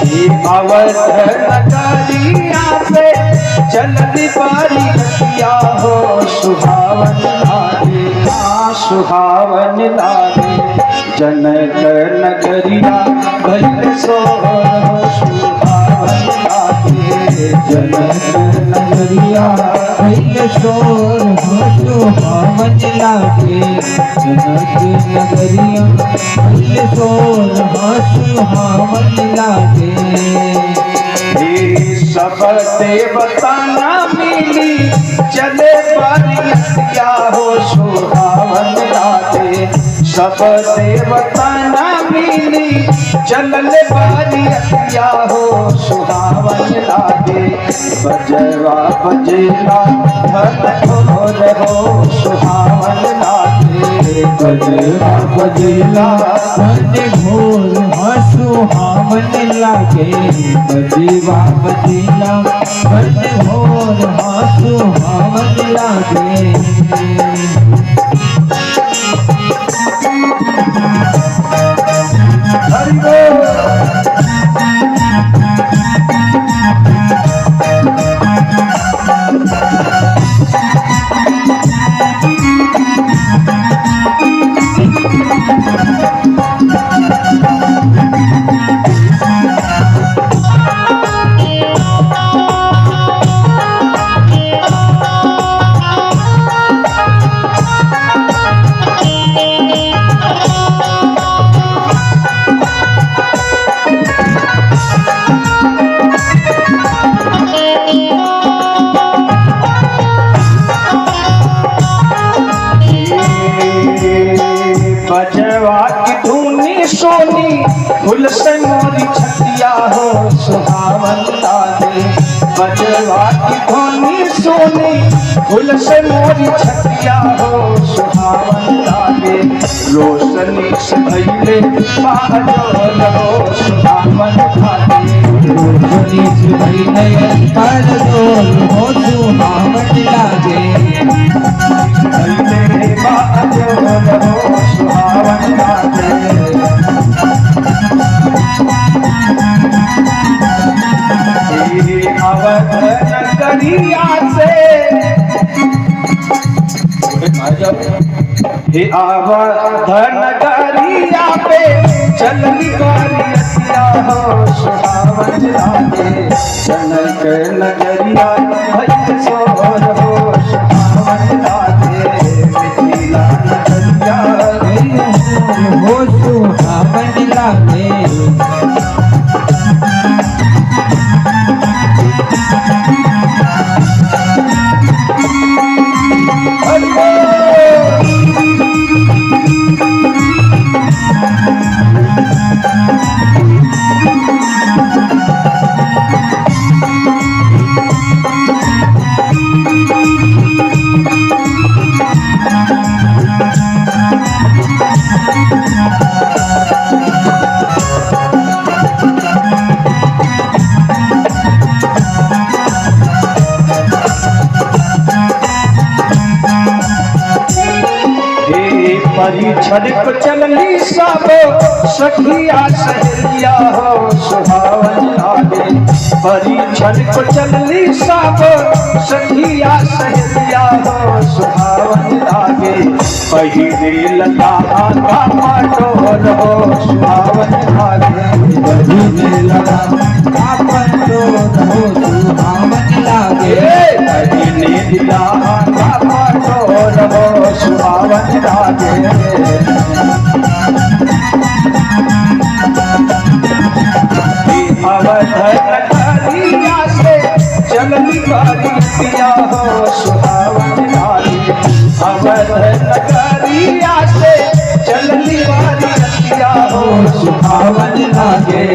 अवध नगरिया से चलती बारिया हो सुहावन लागे सुहावन लागे जनक नगरिया भले सोहर सुहावन लागे जनक नगरिया भले सोहर सुहावन लागे जनक नगरिया भले सोहर सुहावन लागे सब देवता न मिली चले बारिया हो सुहावन लागे सब देवता न मिली चलले बारिया हो सुहावन लागे बजवा बजेला धन ढोल हो सुहावन लागे बजवा बजेला धन ढोल हो सुहावन लागे बजवा बजेला धन ढोल हो सुहावन लागे बजवा की धूनी सोनी फुल से मोरी छतिया हो सुहावन लागे बजवा की धूनी सोनी फुल से मोरी छतिया हो सुहावन लागे रोशनी से भैले पाजोल हो सुहावन लागे रोशनी से भैले पाजोल हो सुहावन लागे भैले पाजोल हो सुहावन लागे अवध नगरिया से अवध नगरिया पे चलनी बारिया हो सुहावन लागे जनक नगरिया भले सोहर हो सुहावन लागे मिथिला नगरिया हो सुहावन लागे परीक्षण को चलनी सब सखिया सहेलिया हो सुहावन लागे परीक्षण को चलनी सब सखिया सहेलिया हो सुहावन लागे पहिरे लता का पटोल हो सुहावन लागे पहिरे लता का पटोल हो सुहावन लागे पहिरे लता का पटोल हो सुहावन लागे अवध नगरिया से चलनी बारिया हो सुहावन लागे अवध नगरिया से चलनी बारिया हो सुहावन लागे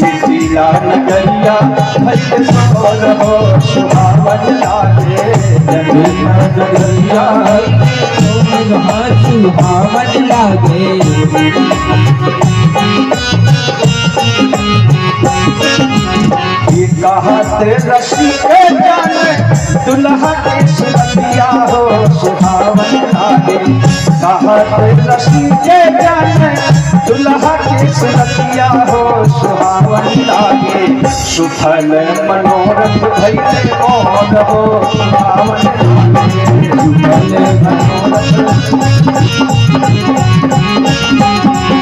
मिथिला नगरिया भले सोहर हो सुहावन लागे नगरिया सुहावन लागे कहत रसी के जाने दुल्हा के सुरतिया हो सुहावन लागे कहत रसी के जाने दुल्हा के सुरतिया हो सुहावन लागे सुफल मनोरथ भैले मोर हो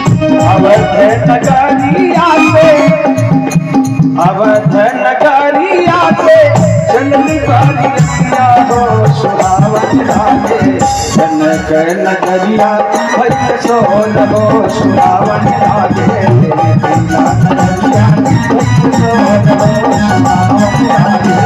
सुहावन लागे सुफल अवध नगरिया से चंद्री बारी रतिया हो सुहावन लागे जनक नगरिया भैले सोन हो सुहावन लागे नगरिया भैले सोन हो सुहावन लागे